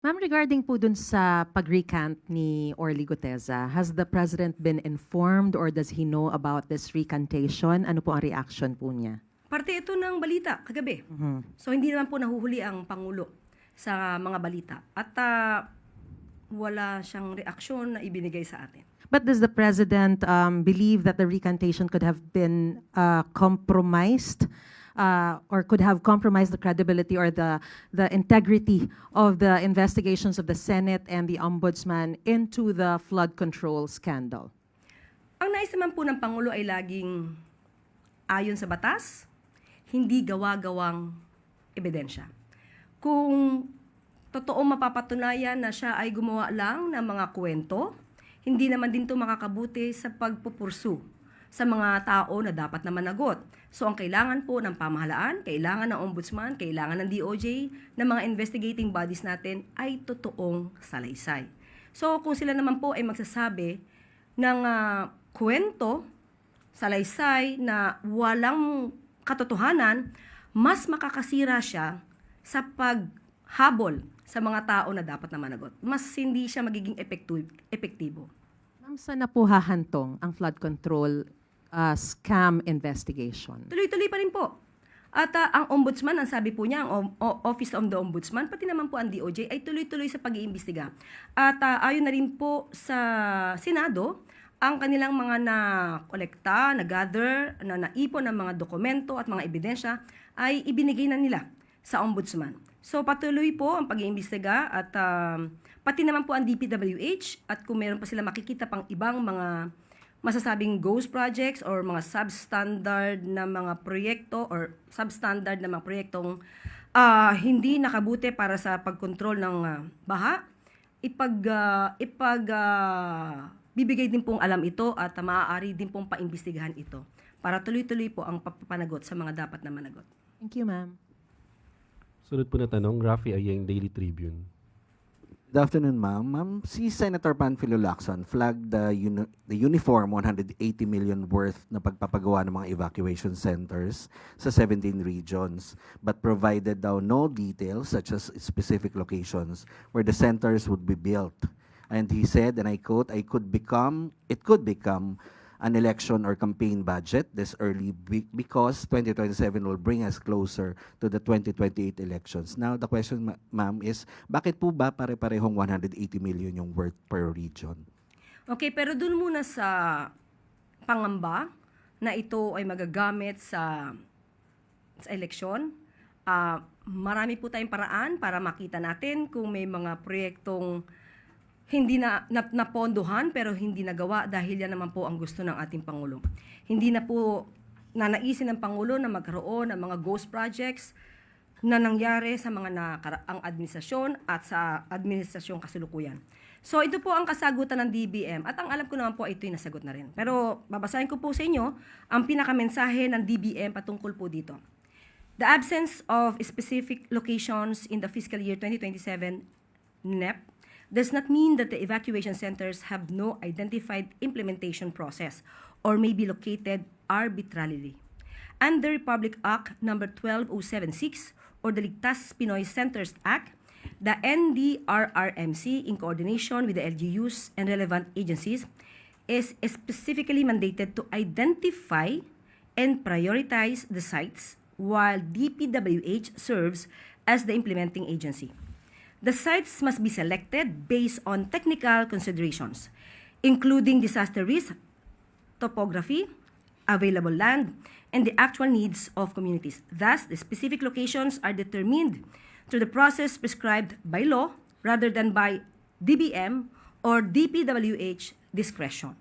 Ma'am, regarding po dun sa pag-recant ni Orly Guteza, has the President been informed or does he know about this recantation? Ano po ang reaction po niya? Parte ito ng balita kagabi. So hindi naman po nahuhuli ang Pangulo sa mga balita. At wala siyang reaksyon na ibinigay sa atin. But does the President believe that the recantation could have been compromised or could have compromised the credibility or the integrity of the investigations of the Senate and the Ombudsman into the flood control scandal? Ang nais naman po ng Pangulo ay laging ayon sa batas, hindi gawa-gawang ebidensya. Kung totoong mapapatunayan na siya ay gumawa lang ng mga kwento, hindi naman din ito makakabuti sa pagpupursu sa mga tao na dapat na managot. So ang kailangan po ng pamahalaan, kailangan ng ombudsman, kailangan ng DOJ, ng mga investigating bodies natin ay totoong salaysay. So kung sila naman po ay magsasabi ng kwento, salaysay na walang katotohanan, mas makakasira siya sa paghabol sa mga tao na dapat na managot. Mas hindi siya magiging epektibo. Ma'am, saan na po hahantong ang flood control scam investigation? Tuloy-tuloy pa rin po. At ang ombudsman, ang sabi po niya, ang Office of the Ombudsman, pati naman po ang DOJ, ay tuloy-tuloy sa pag-iimbestiga. At ayon na rin po sa Senado, ang kanilang mga na-kolekta, na-gather, na naipon ng mga dokumento at mga ebidensya ay ibinigay na nila sa ombudsman. So patuloy po ang pag-iimbestiga at pati naman po ang DPWH at kung meron pa sila makikita pang ibang mga masasabing ghost projects or mga substandard na mga proyekto or substandard na mga proyektong hindi nakabuti para sa pagkontrol ng baha, bibigay din pong alam ito at maaari din pong paimbestigahan ito para tuloy-tuloy po ang pagpapanagot sa mga dapat na managot. Thank you, ma'am. Sunod po na tanong, Rafi Ayeng, Daily Tribune. Good afternoon, ma'am. Ma'am, si Senator Panfilo Lacson flagged the uniform 180 million worth na pagpapagawa ng mga evacuation centers sa 17 regions, but provided daw no details such as specific locations where the centers would be built. And he said, and I quote, it could become an election or campaign budget this early because 2027 will bring us closer to the 2028 elections. Now, the question, ma'am, is bakit po ba pare-parehong 180 million yung worth per region? Okay, pero dun muna sa pangamba na ito ay magagamit sa eleksyon. Marami po tayong paraan para makita natin kung may mga proyektong hindi na napondohan pero hindi nagawa dahil yan naman po ang gusto ng ating Pangulo. Hindi na po nanaisin ng Pangulo na magkaroon ng mga ghost projects na nangyari sa mga nakaraang administrasyon at sa administrasyong kasalukuyan. So ito po ang kasagutan ng DBM at ang alam ko naman po ito'y nasagot na rin. Pero babasahin ko po sa inyo ang pinakamensahe ng DBM patungkol po dito. The absence of specific locations in the fiscal year 2027 NEP does not mean that the evacuation centers have no identified implementation process or may be located arbitrarily. Under Republic Act No. 12076 or the Ligtas Pinoy Centers Act, the NDRRMC, in coordination with the LGUs and relevant agencies, is specifically mandated to identify and prioritize the sites while DPWH serves as the implementing agency. The sites must be selected based on technical considerations, including disaster risk, topography, available land, and the actual needs of communities. Thus, the specific locations are determined through the process prescribed by law rather than by DBM or DPWH discretion.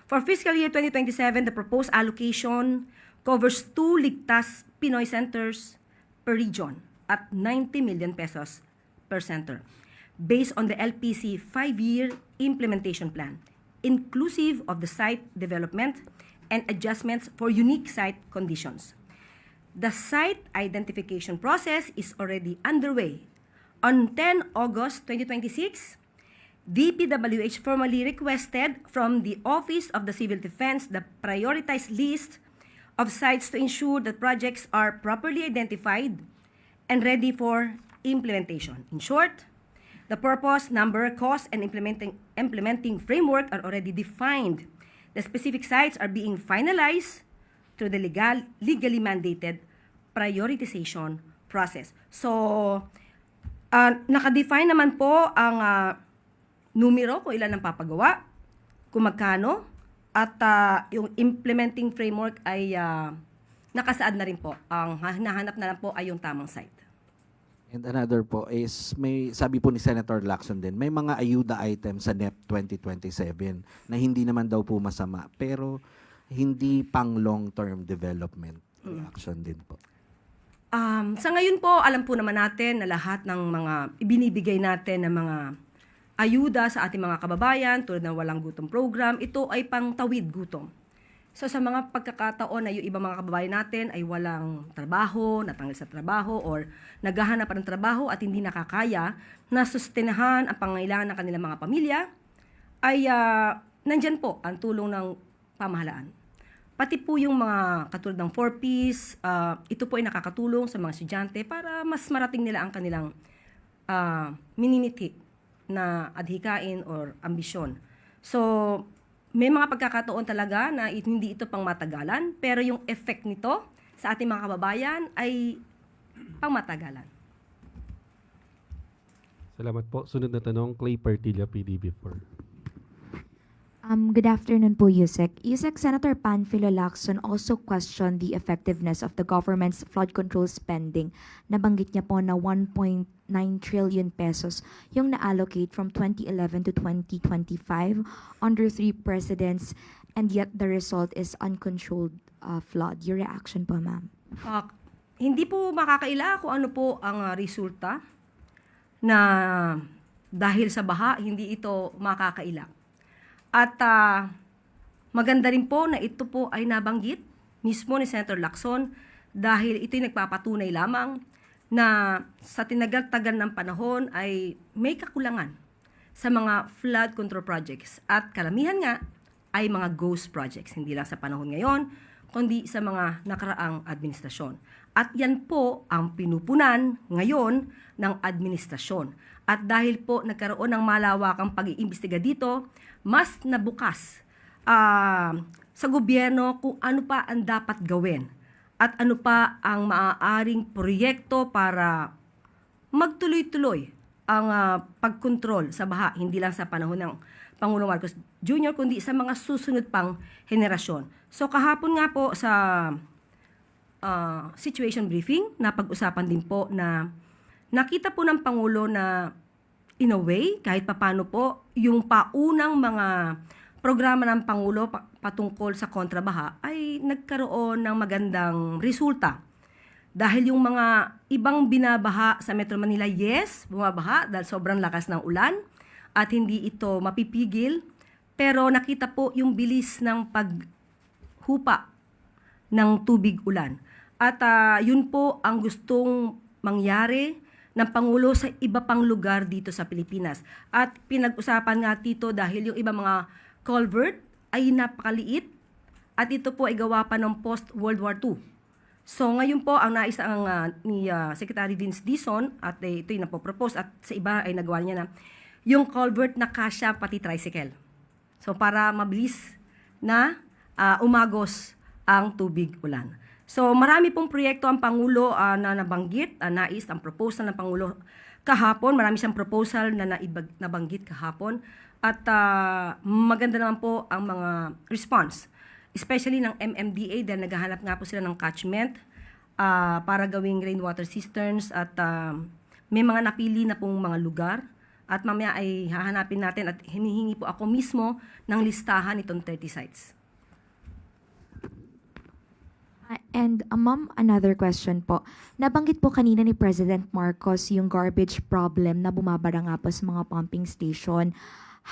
For fiscal year 2027, the proposed allocation covers 2 Ligtas Pinoy centers per region at 90 million pesos per center, based on the LPC 5-year implementation plan, inclusive of the site development and adjustments for unique site conditions. The site identification process is already underway. On 10 August 2026, DPWH formally requested from the Office of the Civil Defense the prioritized list of sites to ensure that projects are properly identified and ready for implementation. In short, The purpose, number, cost, and implementing framework are already defined. The specific sites are being finalized through the legally mandated prioritization process. So, nakadefine naman po ang numero kung ilan ang papagawa, kung magkano, at yung implementing framework ay nakasaad na rin po. Ang hinahanap na lang po ay yung tamang site. And another po is, may sabi po ni Senator Lacson din, may mga ayuda items sa NEP 2027 na hindi naman daw po masama, pero hindi pang long-term development action din po. Sa ngayon po, alam po naman natin na lahat ng mga ibinibigay natin na mga ayuda sa ating mga kababayan, tulad ng Walang Gutom program, ito ay pangtawid gutom. So sa mga pagkakataon na yung ibang mga kababayan natin ay walang trabaho, natanggal sa trabaho, or naghahanap pa ng trabaho at hindi nakakaya na sustenahan ang pangangailangan ng kanilang mga pamilya, ay nandyan po ang tulong ng pamahalaan. Pati po yung mga katulad ng 4Ps, ito po ay nakakatulong sa mga estudyante para mas marating nila ang kanilang minimiti na adhikain or ambisyon. So, may mga pagkakataon talaga na hindi ito pang matagalan, pero yung effect nito sa ating mga kababayan ay pang matagalan. Salamat po. Sunod na tanong, Clay Partilla, PDB4. Good afternoon po, Yusek. Yusek, Senator Panfilo Lacson also questioned the effectiveness of the government's flood control spending. Nabanggit niya po na 1.9 trillion pesos yung na-allocate from 2011 to 2025 under 3 presidents, and yet the result is uncontrolled flood. Your reaction po, ma'am? Hindi po makakaila kung ano po ang resulta na dahil sa baha, hindi ito makakaila. At maganda rin po na ito po ay nabanggit mismo ni Senator Lacson dahil ito'y nagpapatunay lamang na sa tinagal-tagal ng panahon ay may kakulangan sa mga flood control projects. At karamihan nga ay mga ghost projects, hindi lang sa panahon ngayon, kundi sa mga nakaraang administrasyon. At yan po ang pinupunan ngayon ng administrasyon. At dahil po nagkaroon ng malawakang pag-iimbestiga dito, mas nabukas sa gobyerno kung ano pa ang dapat gawin at ano pa ang maaaring proyekto para magtuloy-tuloy ang pagkontrol sa baha, hindi lang sa panahon ng Pangulong Marcos Jr., kundi sa mga susunod pang henerasyon. So kahapon nga po sa situation briefing, napag-usapan din po na nakita po ng Pangulo na in a way, kahit papano po, yung paunang mga programa ng Pangulo patungkol sa kontrabaha ay nagkaroon ng magandang resulta. Dahil yung mga ibang binabaha sa Metro Manila, yes, bumabaha dahil sobrang lakas ng ulan at hindi ito mapipigil. Pero nakita po yung bilis ng paghupa ng tubig ulan. At yun po ang gustong mangyari ng Pangulo sa iba pang lugar dito sa Pilipinas. At pinag-usapan nga dito dahil yung ibang mga culvert ay napakaliit at ito po ay gawa pa ng post-World War II. So ngayon po ang nais ni Secretary Vince Dizon at ito'y napopropose at sa iba ay nagawa niya na yung culvert na kasya pati tricycle. So para mabilis na umagos ang tubig ulan. So marami pong proyekto ang Pangulo na nabanggit, nais ang proposal ng Pangulo kahapon. Marami siyang proposal na nabanggit kahapon. At maganda naman po ang mga response, especially ng MMDA dahil naghahanap nga po sila ng catchment para gawing rainwater cisterns at may mga napili na pong mga lugar. At mamaya ay hahanapin natin at hinihingi po ako mismo ng listahan itong 30 sites. And ma'am, another question po. Nabanggit po kanina ni President Marcos yung garbage problem na bumabara nga po sa mga pumping station.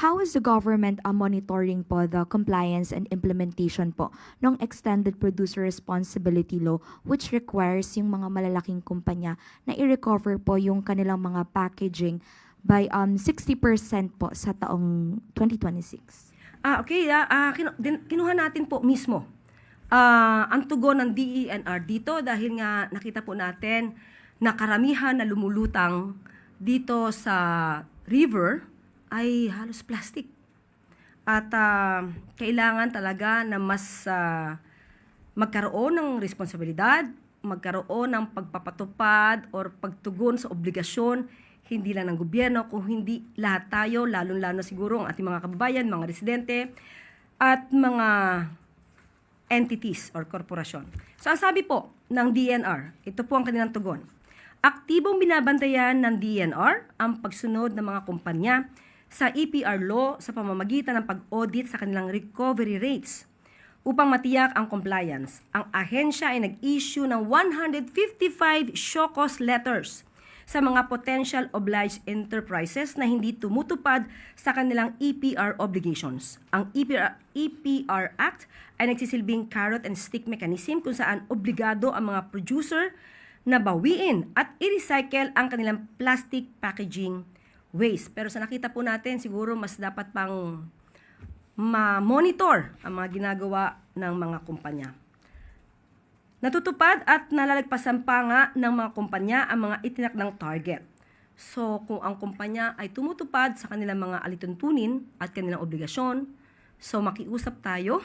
How is the government monitoring po the compliance and implementation po ng Extended Producer Responsibility Law, which requires yung mga malalaking kumpanya na i-recover po yung kanilang mga packaging by 60% po sa taong 2026? Okay, kinuha natin po mismo ang tugon ng DENR dito dahil nga nakita po natin na karamihan na lumulutang dito sa river ay halos plastic. At kailangan talaga na mas magkaroon ng responsibilidad, magkaroon ng pagpapatupad or pagtugon sa obligasyon, hindi lang ng gobyerno, kung hindi lahat tayo, lalong-lalo siguro ang ating mga kababayan, mga residente, at mga entities or korporasyon. So ang sabi po ng DNR, ito po ang kanilang tugon. Aktibong binabantayan ng DNR ang pagsunod ng mga kumpanya sa EPR law sa pamamagitan ng pag-audit sa kanilang recovery rates. Upang matiyak ang compliance, ang ahensya ay nag-issue ng 155 show cause letters sa mga potential obliged enterprises na hindi tumutupad sa kanilang EPR obligations. Ang EPR Act ay nagsisilbing carrot and stick mechanism kung saan obligado ang mga producer na bawiin at i-recycle ang kanilang plastic packaging waste. Pero sa nakita po natin, siguro mas dapat pang ma-monitor ang mga ginagawa ng mga kumpanya. Natutupad at nalalagpasan pa nga ng mga kumpanya ang mga itinakdang target. So, kung ang kumpanya ay tumutupad sa kanilang mga alituntunin at kanilang obligasyon, so makiusap tayo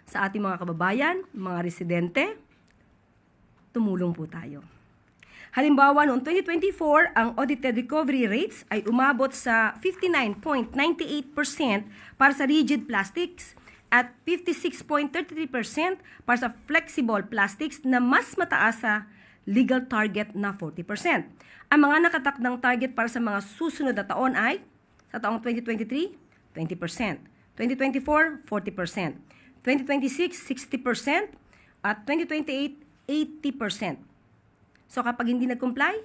sa ating mga kababayan, mga residente, tumulong po tayo. Halimbawa, noong 2024, ang audited recovery rates ay umabot sa 59.98% para sa rigid plastics at 56.33% para sa flexible plastics na mas mataas sa legal target na 40%. Ang mga nakatakdang target para sa mga susunod na taon ay sa taong 2023, 20%, 2024, 40%, 2026, 60%, at 2028, 80%. So kapag hindi nag-comply,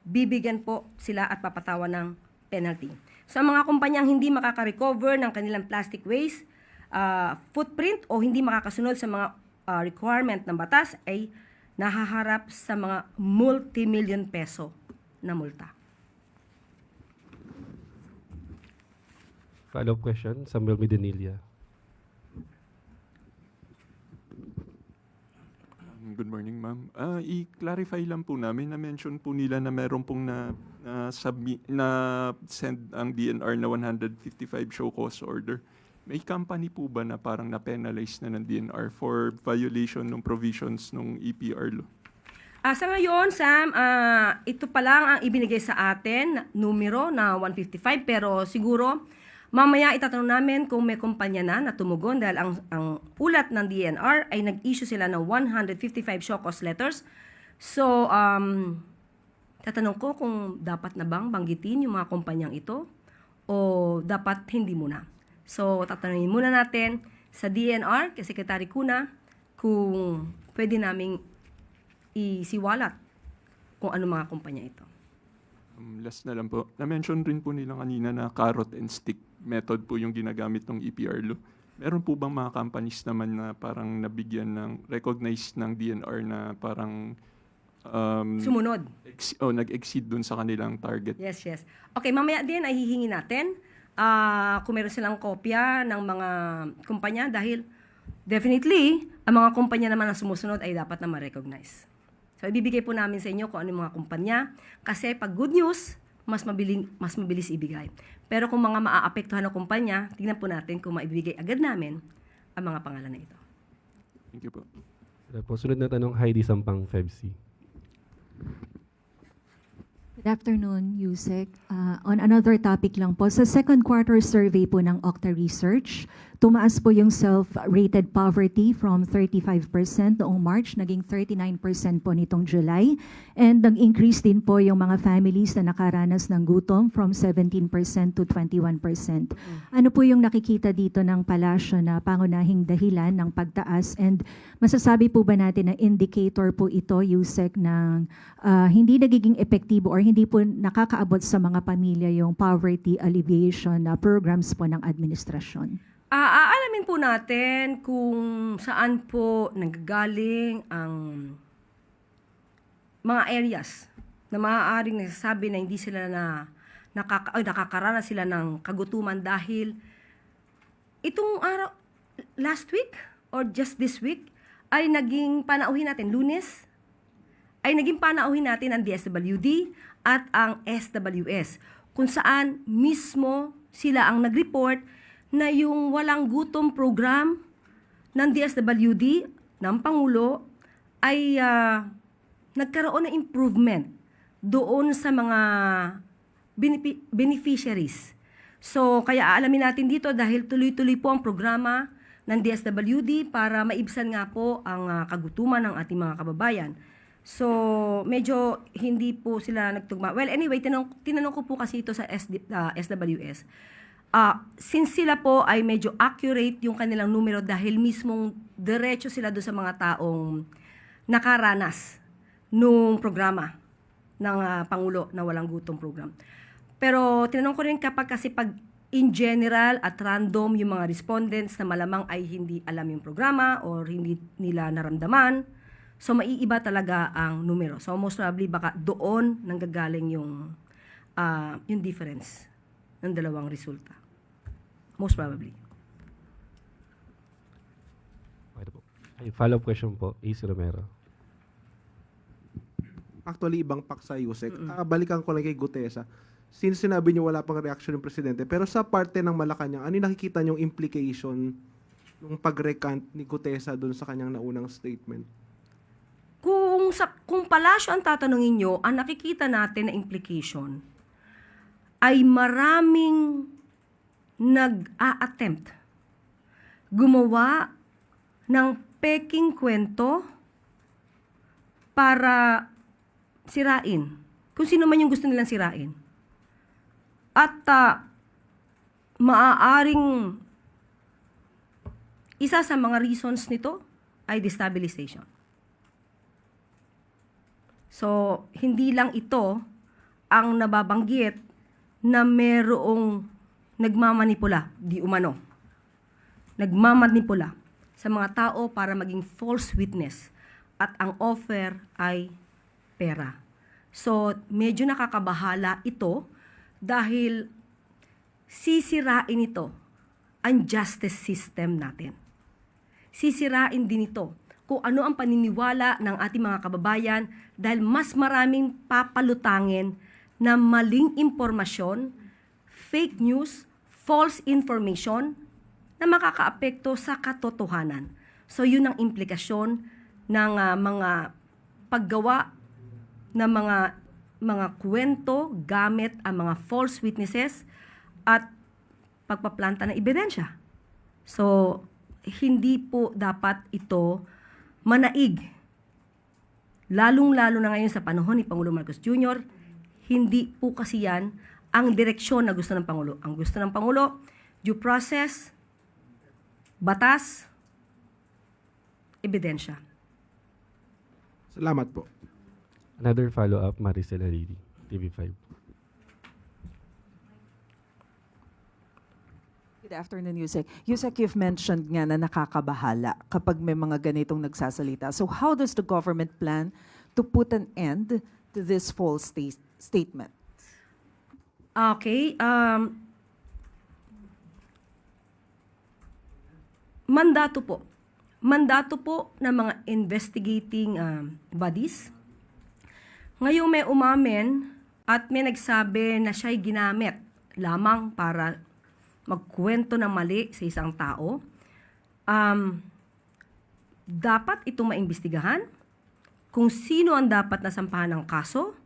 bibigyan po sila at papatawan ng penalty. So ang mga kumpanyang hindi makaka-recover ng kanilang plastic waste, footprint o hindi makakasunod sa mga requirement ng batas ay nahaharap sa mga multi-million peso na multa. Follow-up question, Samuel Medinilla. Good morning, ma'am. I-clarify lang po namin, na-mention po nila na meron pong na-send ang DNR na 155 show cause order. May company po ba na parang na-penalize na ng DNR for violation ng provisions ng EPR law? Sa ngayon, Sam, ito pa lang ang ibinigay sa atin, numero na 155, pero siguro mamaya itatanong namin kung may kumpanya na tumugon dahil ang ulat ng DNR ay nag-issue sila ng 155 show cause letters. So, tatanong ko kung dapat na bang banggitin yung mga kumpanyang ito o dapat hindi muna. So, tatanungin muna natin sa DNR, kay Secretary Cuna, kung pwede naming isiwalat kung ano mga kumpanya ito. Last na lang po. Na-mention rin po nila kanina na carrot and stick method po yung ginagamit ng EPR law. Meron po bang mga companies naman na parang nabigyan ng, recognized ng DNR na parang Sumunod. nag-exceed dun sa kanilang target? Yes, yes. Okay, mamaya din ay hihingi natin kung meron silang kopya ng mga kumpanya dahil definitely, ang mga kumpanya naman na sumusunod ay dapat na ma-recognize. So, ibibigay po namin sa inyo kung ano yung mga kumpanya kasi pag good news, mas mabilis ibigay. Pero kung mga maaapektuhan na kumpanya, tingnan po natin kung maibigay agad namin ang mga pangalan na ito. Thank you po. Sunod na tanong, Heidi Sampang, FEBC. Good afternoon, Yusek. On another topic lang po, sa second quarter survey po ng Okta Research, tumaas po yung self-rated poverty from 35% noong March, naging 39% po nitong July. And nag-increase din po yung mga families na nakaranas ng gutom from 17% to 21%. Ano po yung nakikita dito ng palasyo na pangunahing dahilan ng pagtaas? And masasabi po ba natin na indicator po ito, Yusek, ng hindi nagiging epektibo or hindi po nakakaabot sa mga pamilya yung poverty alleviation programs po ng administrasyon? Aalamin po natin kung saan po nanggagaling ang mga areas na maaaring nasasabi na hindi sila nakakaranas sila ng kagutuman dahil itong araw, last week or just this week, ay naging panauhin natin, Lunes, ay naging panauhin natin ang DSWD at ang SWS kung saan mismo sila ang nag-report na yung walang gutom program ng DSWD, ng Pangulo, ay nagkaroon ng improvement doon sa mga beneficiaries. So, kaya aalamin natin dito dahil tuloy-tuloy po ang programa ng DSWD para maibsan nga po ang kagutuman ng ating mga kababayan. So, medyo hindi po sila nagtugma. Well, anyway, tinanong ko po kasi ito sa SWS. Since sila po ay medyo accurate yung kanilang numero dahil mismong diretso sila doon sa mga taong nakaranas nung programa ng Pangulo na walang gutom program. Pero tinanong ko rin kapag kasi pag in general at random yung mga respondents na malamang ay hindi alam yung programa or hindi nila naramdaman, so maiiba talaga ang numero. So most probably baka doon nanggagaling yung difference ng dalawang resulta. Most probably. Okay po. Ay, follow-up question po, AC Romero. Actually, ibang paksa, Yusek. Balikan ko lang kay Gutesa. Since sinabi niyo wala pang reaction ng presidente, pero sa parte ng Malacanang, ano yung nakikita niyong implication ng pag-recant ni Gutesa doon sa kanyang naunang statement? Kung palasyo ang tatanungin nyo, ang nakikita natin na implication ay maraming nag-a-attempt gumawa ng peking kwento para sirain. Kung sino man yung gusto nilang sirain. At maaaring isa sa mga reasons nito ay destabilization. So, hindi lang ito ang nababanggit na merong nagmamanipula, di umano. Nagmamanipula sa mga tao para maging false witness at ang offer ay pera. So, medyo nakakabahala ito dahil sisirain ito ang justice system natin. Sisirain din ito kung ano ang paniniwala ng ating mga kababayan dahil mas maraming papalutangin na maling impormasyon, fake news, false information na makakaapekto sa katotohanan. So yun ang implikasyon ng mga paggawa ng mga kwento gamit ang mga false witnesses at pagpaplanta ng ebidensya. So hindi po dapat ito manaig. Lalong-lalo na ngayon sa panahon ni Pangulo Marcos Jr., hindi po kasi yan ang direksyon na gusto ng Pangulo. Ang gusto ng Pangulo, due process, batas, ebidensya. Salamat po. Another follow-up, Maricel Hariri, TV5. Good afternoon, Yusek. Yusek, you've mentioned nga na nakakabahala kapag may mga ganitong nagsasalita. So how does the government plan to put an end to this false statement? Okay. Mandato po. Mandato po ng mga investigating bodies. Ngayong may umamin at may nagsabi na siya'y ginamit lamang para magkwento ng mali sa isang tao, dapat itong maimbestigahan. Kung sino ang dapat na sampahan ng kaso,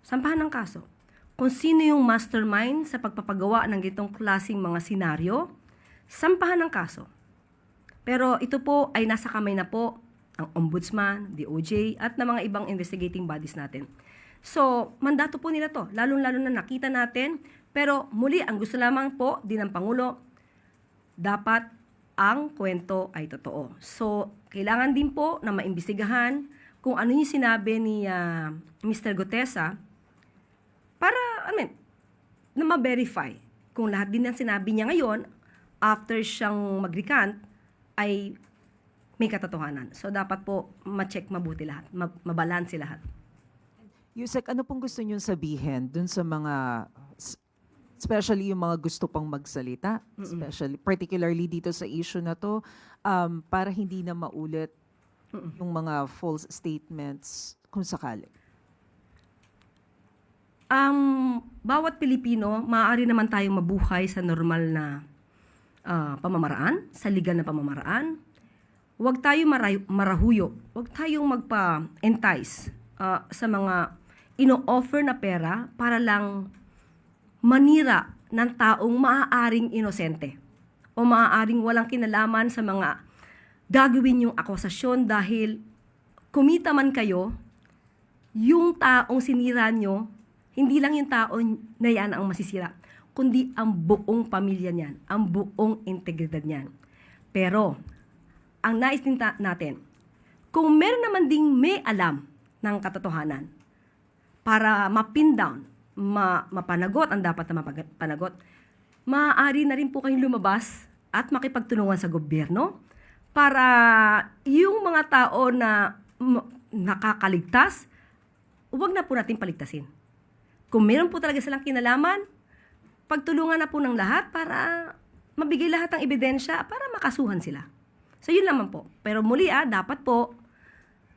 sampahan ng kaso. Kung sino yung mastermind sa pagpapagawa ng gitong klaseng mga senaryo, sampahan ng kaso. Pero ito po ay nasa kamay na po ang Ombudsman, DOJ, at ng mga ibang investigating bodies natin. So, mandato po nila to, lalong-lalo na nakita natin. Pero muli, ang gusto lamang po din ng Pangulo, dapat ang kwento ay totoo. So, kailangan din po na maimbestigahan kung ano yung sinabi ni Mr. Gutesa para, na ma-verify kung lahat din ng sinabi niya ngayon after siyang mag-recant ay may katotohanan. So, dapat po ma-check mabuti lahat, mabalanse lahat. Yusek, ano pong gusto niyo sabihin dun sa mga, especially yung mga gusto pang magsalita, particularly dito sa issue na to, para hindi na maulit yung mga false statements kung sakali? bawat Pilipino, maaari naman tayong mabuhay sa normal na pamamaraan, sa legal na pamamaraan. Huwag tayong marahuyo, huwag tayong magpa-entice sa mga ino-offer na pera para lang manira ng taong maaaring inosente o maaaring walang kinalaman sa mga gagawin yung akusasyon dahil kumita man kayo, yung taong sinira nyo, hindi lang yung taong na yan ang masisira, kundi ang buong pamilya niyan, ang buong integridad niyan. Pero, ang nais din natin, kung meron naman ding may alam ng katotohanan para ma-pin down, mapanagot ang dapat na mapanagot, maaari na rin po kayong lumabas at makipagtulungan sa gobyerno para yung mga tao na nakakaligtas, huwag na po natin paligtasin. Kung meron po talaga silang kinalaman, pagtulungan na po ng lahat para mabigay lahat ng ebidensya para makasuhan sila. So yun naman po. Pero muli dapat po,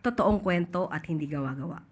totoong kwento at hindi gawa-gawa.